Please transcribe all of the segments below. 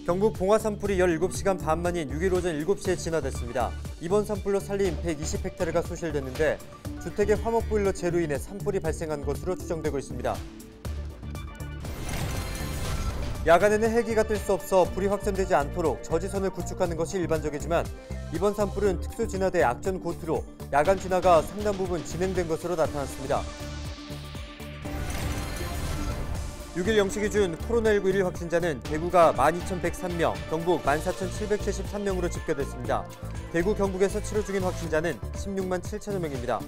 경북 봉화 산불이 17시간 반 만인 6일 오전 7시에 진화됐습니다. 이번 산불로 산림 120헥타르가 소실됐는데 주택의 화목보일러 재로 인해 산불이 발생한 것으로 추정되고 있습니다. 야간에는 헬기가 뜰 수 없어 불이 확산되지 않도록 저지선을 구축하는 것이 일반적이지만 이번 산불은 특수 진화대 악전 고트로 야간 진화가 상당 부분 진행된 것으로 나타났습니다. 6일 0시 기준 코로나19 1일 확진자는 대구가 12,103명, 경북 14,773명으로 집계됐습니다. 대구, 경북에서 치료 중인 확진자는 16만 7천여 명입니다.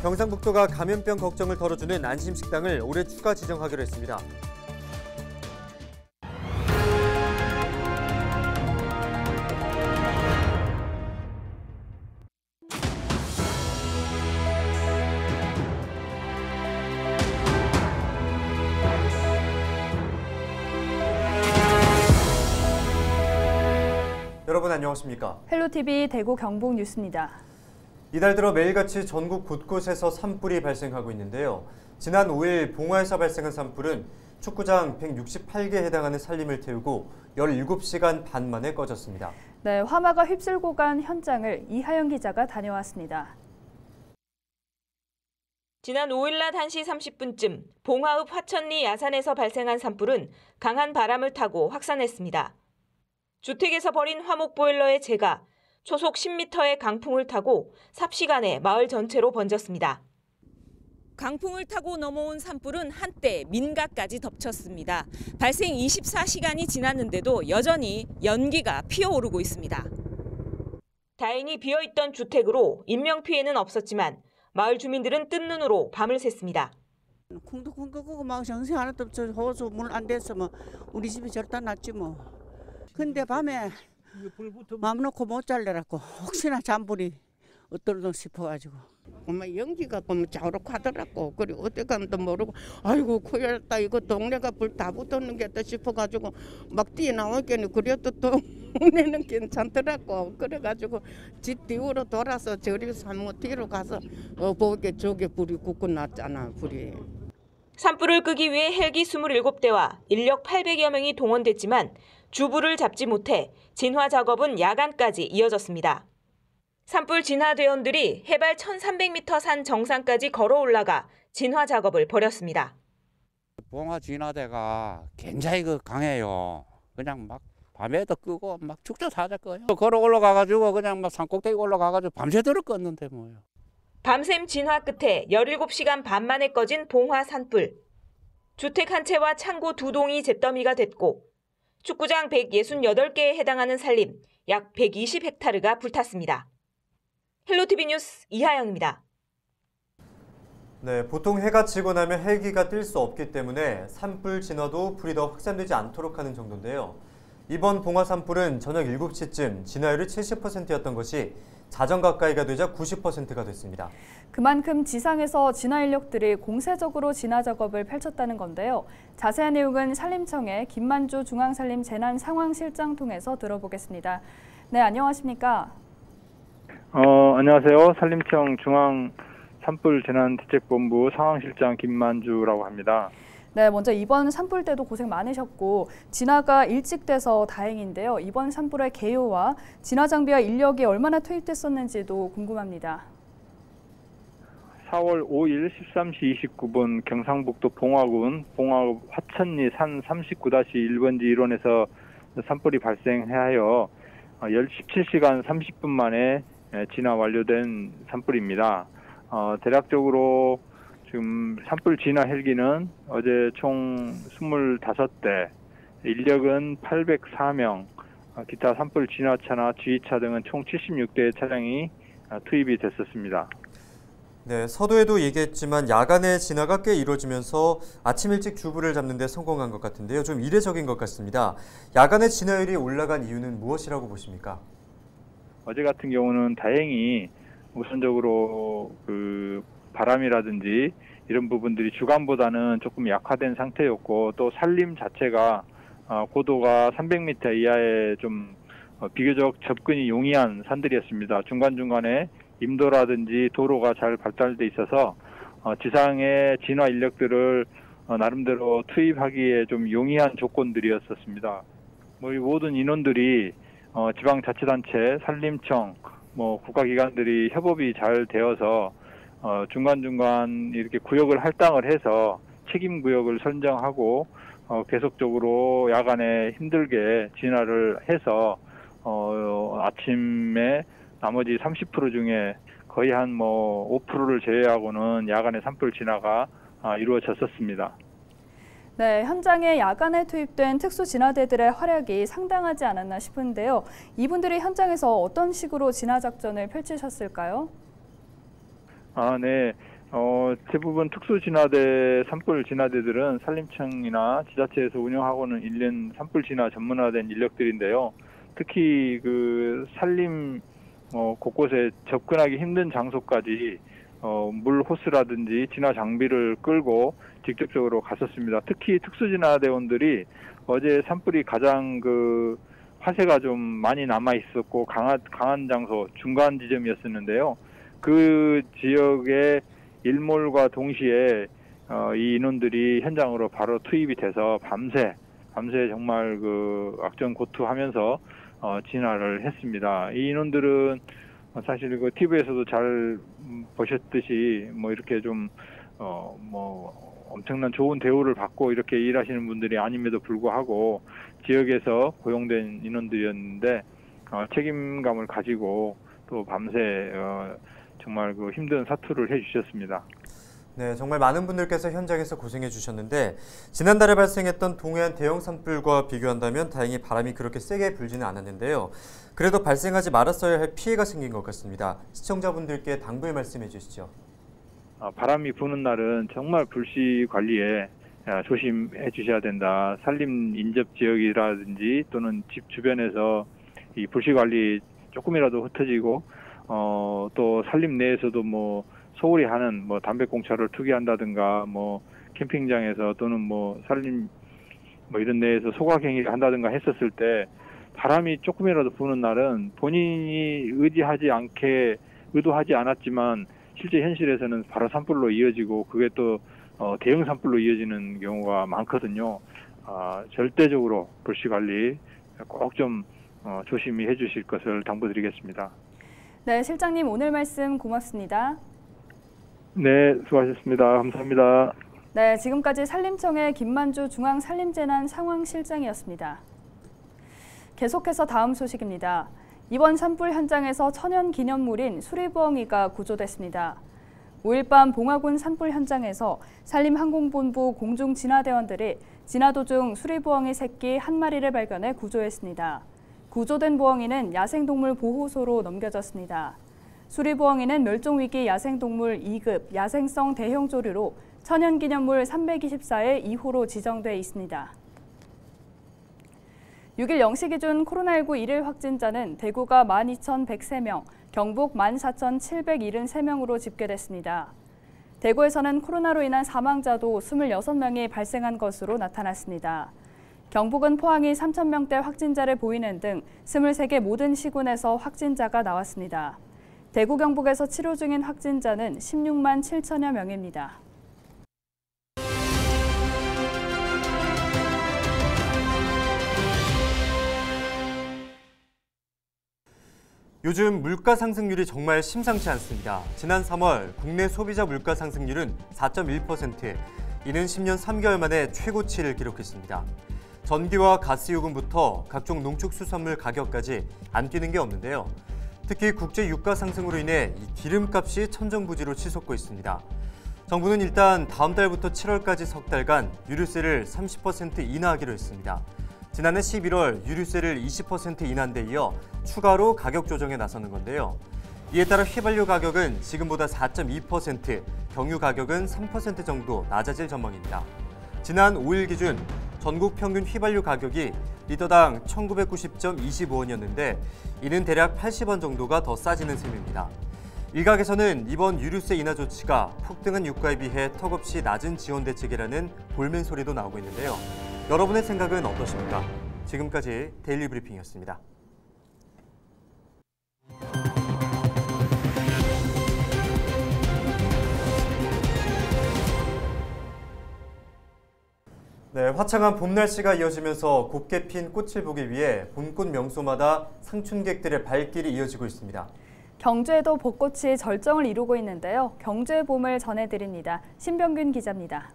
경상북도가 감염병 걱정을 덜어주는 안심식당을 올해 추가 지정하기로 했습니다. 여러분 안녕하십니까? 헬로TV 대구 경북 뉴스입니다. 이달 들어 매일같이 전국 곳곳에서 산불이 발생하고 있는데요. 지난 5일 봉화에서 발생한 산불은 축구장 168개에 해당하는 산림을 태우고 17시간 반 만에 꺼졌습니다. 네, 화마가 휩쓸고 간 현장을 이하영 기자가 다녀왔습니다. 지난 5일 낮 1시 30분쯤 봉화읍 화천리 야산에서 발생한 산불은 강한 바람을 타고 확산했습니다. 주택에서 버린 화목보일러의 재가 초속 10m의 강풍을 타고 삽시간에 마을 전체로 번졌습니다. 강풍을 타고 넘어온 산불은 한때 민가까지 덮쳤습니다. 발생 24시간이 지났는데도 여전히 연기가 피어오르고 있습니다. 다행히 비어있던 주택으로 인명피해는 없었지만 마을 주민들은 뜬 눈으로 밤을 샜습니다. 쿵덕쿵덕하고 막 정신 하나도 없어. 호수 물 안 됐으면 우리 집이 절단 났지 뭐. 근데 밤에 마음 놓고 못 잘래라고 혹시나 잔불이 어떨까 싶어가지고 엄마 연기가 보면 자욱하더라고. 그래 어디 간도 모르고 아이고 큰일 났다 이거 동네가 불 다 붙었는 게다 싶어가지고 막 뛰어나오겠니. 그래도 동네는 괜찮더라고. 그래가지고 집 뒤로 돌아서 저리 산모 뒤로 가서 보게 저게 불이 굳고 났잖아. 불이. 산불을 끄기 위해 헬기 27대와 인력 800여 명이 동원됐지만 주불을 잡지 못해 진화 작업은 야간까지 이어졌습니다. 산불 진화대원들이 해발 1,300m 산 정상까지 걸어 올라가 진화 작업을 벌였습니다. 봉화 진화대가 굉장히 강해요. 그냥 막 밤에도 끄고 막 축제 사자 거예요. 걸어 올라가가지고 그냥 막 산꼭대기 올라가가지고 밤새도록 껐는데 뭐요. 밤샘 진화 끝에 17시간 반 만에 꺼진 봉화 산불. 주택 한 채와 창고 2동이 잿더미가 됐고 축구장 168개에 해당하는 산림 약 120헥타르가 불탔습니다. 헬로TV 뉴스 이하영입니다. 네, 보통 해가 지고 나면 헬기가 뜰 수 없기 때문에 산불 진화도 불이 더 확산되지 않도록 하는 정도인데요. 이번 봉화 산불은 저녁 7시쯤 진화율이 70%였던 것이 자정 가까이가 되자 90%가 됐습니다. 그만큼 지상에서 진화 인력들이 공세적으로 진화 작업을 펼쳤다는 건데요. 자세한 내용은 산림청의 김만주 중앙산림 재난상황실장 통해서 들어보겠습니다. 네, 안녕하십니까? 안녕하세요. 산림청 중앙산불재난대책본부 상황실장 김만주라고 합니다. 네, 먼저 이번 산불 때도 고생 많으셨고 진화가 일찍 돼서 다행인데요. 이번 산불의 개요와 진화 장비와 인력이 얼마나 투입됐었는지도 궁금합니다. 4월 5일 13시 29분 경상북도 봉화군 봉화읍 화천리 산 39-1번지 1원에서 산불이 발생하여 17시간 30분 만에 진화 완료된 산불입니다. 대략적으로 지금 산불 진화 헬기는 어제 총 25대, 인력은 804명, 기타 산불 진화차나 지휘차 등은 총 76대의 차량이 투입이 됐었습니다. 네, 서두에도 얘기했지만 야간에 진화가 꽤 이루어지면서 아침 일찍 주불을 잡는 데 성공한 것 같은데요. 좀 이례적인 것 같습니다. 야간의 진화율이 올라간 이유는 무엇이라고 보십니까? 어제 같은 경우는 다행히 우선적으로 바람이라든지 이런 부분들이 주간보다는 조금 약화된 상태였고 또 산림 자체가 고도가 300m 이하에 좀 비교적 접근이 용이한 산들이었습니다. 중간중간에 임도라든지 도로가 잘 발달돼 있어서 지상의 진화 인력들을 나름대로 투입하기에 좀 용이한 조건들이었었습니다. 뭐 이 모든 인원들이 지방자치단체, 산림청, 뭐 국가기관들이 협업이 잘 되어서 중간중간 이렇게 구역을 할당을 해서 책임 구역을 선정하고 계속적으로 야간에 힘들게 진화를 해서 아침에 나머지 30% 중에 거의 한 뭐 5%를 제외하고는 야간에 산불 진화가 이루어졌었습니다. 네, 현장에 야간에 투입된 특수진화대들의 활약이 상당하지 않았나 싶은데요. 이분들이 현장에서 어떤 식으로 진화 작전을 펼치셨을까요? 네. 대부분 특수진화대, 산불 진화대들은 산림청이나 지자체에서 운영하고는 있는 산불 진화 전문화된 인력들인데요. 특히 그 산림 곳곳에 접근하기 힘든 장소까지 물 호스라든지 진화 장비를 끌고 직접적으로 갔었습니다. 특히 특수진화대원들이 어제 산불이 가장 그 화세가 좀 많이 남아 있었고 강한 장소 중간 지점이었었는데요. 그 지역의 일몰과 동시에 이 인원들이 현장으로 바로 투입이 돼서 밤새 정말 그 악전고투하면서 진화를 했습니다. 이 인원들은 사실 그 TV에서도 잘 보셨듯이 뭐 이렇게 좀 뭐 엄청난 좋은 대우를 받고 이렇게 일하시는 분들이 아님에도 불구하고 지역에서 고용된 인원들이었는데 책임감을 가지고 또 밤새 정말 그 힘든 사투를 해주셨습니다. 네, 정말 많은 분들께서 현장에서 고생해 주셨는데 지난달에 발생했던 동해안 대형 산불과 비교한다면 다행히 바람이 그렇게 세게 불지는 않았는데요. 그래도 발생하지 말았어야 할 피해가 생긴 것 같습니다. 시청자분들께 당부의 말씀해 주시죠. 바람이 부는 날은 정말 불씨 관리에 조심해 주셔야 된다. 산림 인접 지역이라든지 또는 집 주변에서 이 불씨 관리 조금이라도 흩어지고 또 산림 내에서도 뭐 소홀히 하는 뭐 담배꽁초를 투기한다든가 뭐 캠핑장에서 또는 뭐 산림 뭐 이런 데에서 소각행위를 한다든가 했었을 때 바람이 조금이라도 부는 날은 본인이 의도하지 않았지만 실제 현실에서는 바로 산불로 이어지고 그게 또 대형 산불로 이어지는 경우가 많거든요. 절대적으로 불씨 관리 꼭 좀 조심히 해주실 것을 당부드리겠습니다. 네, 실장님 오늘 말씀 고맙습니다. 네, 수고하셨습니다. 감사합니다. 네, 지금까지 산림청의 김만주 중앙산림재난상황실장이었습니다. 계속해서 다음 소식입니다. 이번 산불 현장에서 천연 기념물인 수리부엉이가 구조됐습니다. 5일 밤 봉화군 산불 현장에서 산림항공본부 공중진화대원들이 진화 도중 수리부엉이 새끼 한 마리를 발견해 구조했습니다. 구조된 부엉이는 야생동물 보호소로 넘겨졌습니다. 수리부엉이는 멸종위기 야생동물 2급 야생성 대형 조류로 천연기념물 324의 2호로 지정돼 있습니다. 6일 0시 기준 코로나19 1일 확진자는 대구가 12,103명, 경북 14,773명으로 집계됐습니다. 대구에서는 코로나로 인한 사망자도 26명이 발생한 것으로 나타났습니다. 경북은 포항이 3,000명대 확진자를 보이는 등 23개 모든 시군에서 확진자가 나왔습니다. 대구 경북에서 치료 중인 확진자는 16만 7천여 명입니다. 요즘 물가 상승률이 정말 심상치 않습니다. 지난 3월 국내 소비자 물가 상승률은 4.1%, 이는 10년 3개월 만에 최고치를 기록했습니다. 전기와 가스 요금부터 각종 농축수산물 가격까지 안 뛰는 게 없는데요. 특히 국제 유가 상승으로 인해 이 기름값이 천정부지로 치솟고 있습니다. 정부는 일단 다음 달부터 7월까지 석 달간 유류세를 30% 인하하기로 했습니다. 지난해 11월 유류세를 20% 인하한 데 이어 추가로 가격 조정에 나서는 건데요. 이에 따라 휘발유 가격은 지금보다 4.2%, 경유 가격은 3% 정도 낮아질 전망입니다. 지난 5일 기준 전국 평균 휘발유 가격이 리터당 1,990.25원이었는데 이는 대략 80원 정도가 더 싸지는 셈입니다. 일각에서는 이번 유류세 인하 조치가 폭등한 유가에 비해 턱없이 낮은 지원 대책이라는 볼멘 소리도 나오고 있는데요. 여러분의 생각은 어떠십니까? 지금까지 데일리 브리핑이었습니다. 네, 화창한 봄 날씨가 이어지면서 곱게 핀 꽃을 보기 위해 봄꽃 명소마다 상춘객들의 발길이 이어지고 있습니다. 경주에도 벚꽃이 절정을 이루고 있는데요. 경주의 봄을 전해드립니다. 신병균 기자입니다.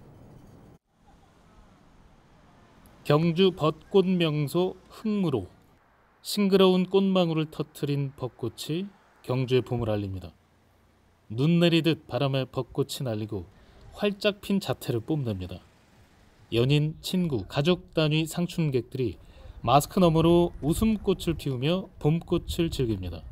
경주 벚꽃 명소 흑무로. 싱그러운 꽃망울을 터뜨린 벚꽃이 경주의 봄을 알립니다. 눈 내리듯 바람에 벚꽃이 날리고 활짝 핀 자태를 뽐냅니다. 연인, 친구, 가족 단위 상춘객들이 마스크 너머로 웃음꽃을 피우며 봄꽃을 즐깁니다.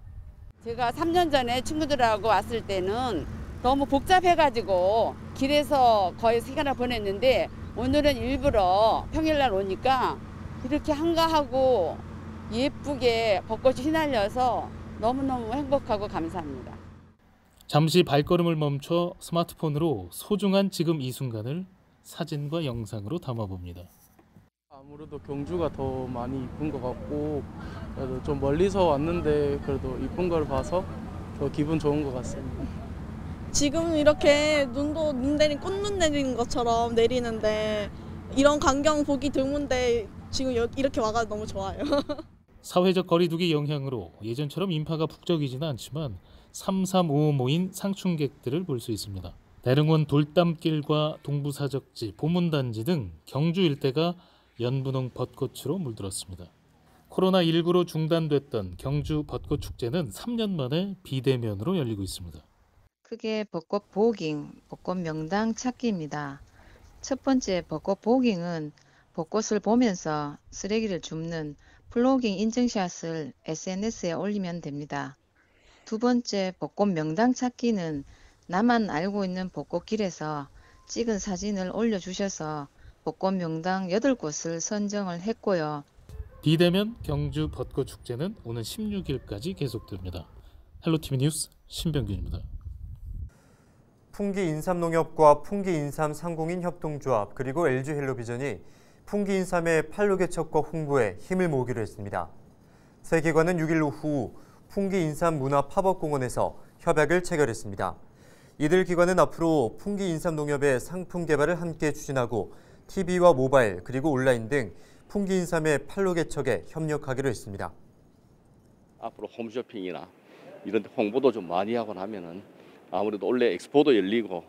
제가 3년 전에 친구들하고 왔을 때는 너무 복잡해가지고 길에서 거의 시간을 보냈는데 오늘은 일부러 평일날 오니까 이렇게 한가하고 예쁘게 벚꽃이 휘날려서 너무너무 행복하고 감사합니다. 잠시 발걸음을 멈춰 스마트폰으로 소중한 지금 이 순간을 사진과 영상으로 담아봅니다. 아무래도 경주가 더 많이 이쁜 것 같고 그래도 좀 멀리서 왔는데 그래도 이쁜 걸 봐서 더 기분 좋은 것 같습니다. 지금 이렇게 눈 내린 꽃눈 내리는 것처럼 내리는데 이런 광경 보기 드문데 지금 이렇게 와가 너무 좋아요. 사회적 거리두기 영향으로 예전처럼 인파가 북적이지는 않지만 335 모인 상춘객들을 볼 수 있습니다. 대릉원 돌담길과 동부사적지, 보문단지 등 경주 일대가 연분홍 벚꽃으로 물들었습니다. 코로나19로 중단됐던 경주 벚꽃 축제는 3년 만에 비대면으로 열리고 있습니다. 크게 벚꽃 보깅, 벚꽃 명당 찾기입니다. 첫 번째 벚꽃 보깅은 벚꽃을 보면서 쓰레기를 줍는 플로깅 인증샷을 SNS에 올리면 됩니다. 두 번째 벚꽃 명당 찾기는 나만 알고 있는 벚꽃길에서 찍은 사진을 올려주셔서 벚꽃 명당 8곳을 선정을 했고요. 비대면 경주 벚꽃 축제는 오는 16일까지 계속됩니다. 헬로티비 뉴스 신병균입니다. 풍기인삼농협과 풍기인삼상공인 협동조합 그리고 LG헬로비전이 풍기인삼의 판로 개척과 홍보에 힘을 모으기로 했습니다. 세 기관은 6일 오후 풍기인삼 문화 팝업공원에서 협약을 체결했습니다. 이들 기관은 앞으로 풍기인삼농협의 상품 개발을 함께 추진하고 TV와 모바일 그리고 온라인 등 풍기인삼의 판로 개척에 협력하기로 했습니다. 앞으로 홈쇼핑이나 이런 홍보도 좀 많이 하고 나면은 아무래도 올해 엑스포도 열리고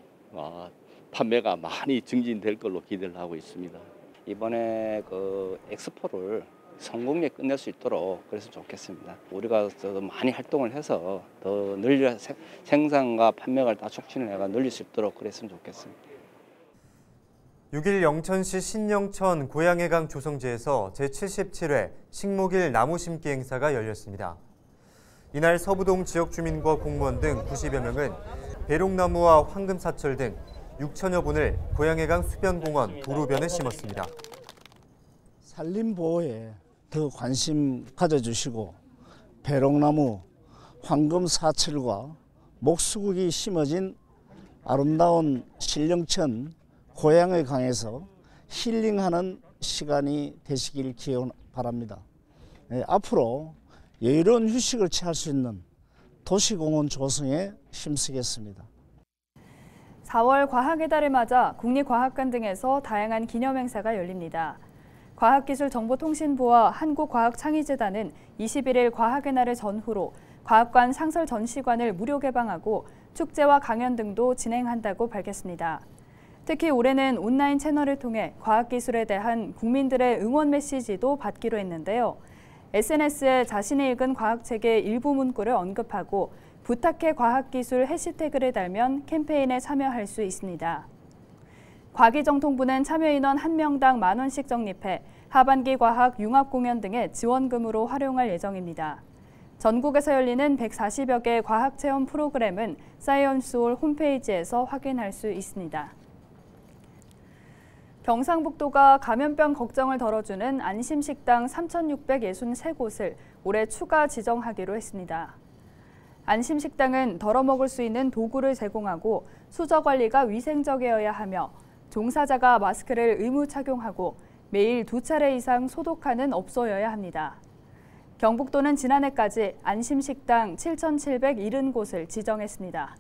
판매가 많이 증진될 걸로 기대를 하고 있습니다. 이번에 그 엑스포를 성공리에 끝낼 수 있도록 그랬으면 좋겠습니다. 우리가 더 많이 활동을 해서 더 늘려 생산과 판매를 다 촉진을 해가 늘릴 수 있도록 그랬으면 좋겠습니다. 6일 영천시 신영천 고양해강 조성지에서 제77회 식목일 나무 심기 행사가 열렸습니다. 이날 서부동 지역 주민과 공무원 등 90여 명은 배롱나무와 황금사철 등 6천여 분을 고양해강 수변공원 도로변에 심었습니다. 산림보호에 더 관심 가져주시고 배롱나무, 황금사철과 목수국이 심어진 아름다운 신령천 고양해강에서 힐링하는 시간이 되시길 기원 바랍니다. 앞으로 여유로운 휴식을 취할 수 있는 도시공원 조성에 힘쓰겠습니다. 4월 과학의 달을 맞아 국립과학관 등에서 다양한 기념행사가 열립니다. 과학기술정보통신부와 한국과학창의재단은 21일 과학의 날을 전후로 과학관 상설 전시관을 무료 개방하고 축제와 강연 등도 진행한다고 밝혔습니다. 특히 올해는 온라인 채널을 통해 과학기술에 대한 국민들의 응원 메시지도 받기로 했는데요. SNS에 자신이 읽은 과학책의 일부 문구를 언급하고 부탁해 과학기술 해시태그를 달면 캠페인에 참여할 수 있습니다. 과기정통부는 참여인원 1명당 만원씩 적립해 하반기 과학 융합 공연 등의 지원금으로 활용할 예정입니다. 전국에서 열리는 140여 개 과학체험 프로그램은 사이언스홀 홈페이지에서 확인할 수 있습니다. 경상북도가 감염병 걱정을 덜어주는 안심식당 3,663곳을 올해 추가 지정하기로 했습니다. 안심식당은 덜어먹을 수 있는 도구를 제공하고 수저 관리가 위생적이어야 하며 종사자가 마스크를 의무 착용하고 매일 2차례 이상 소독하는 업소여야 합니다. 경북도는 지난해까지 안심식당 7,770곳을 지정했습니다.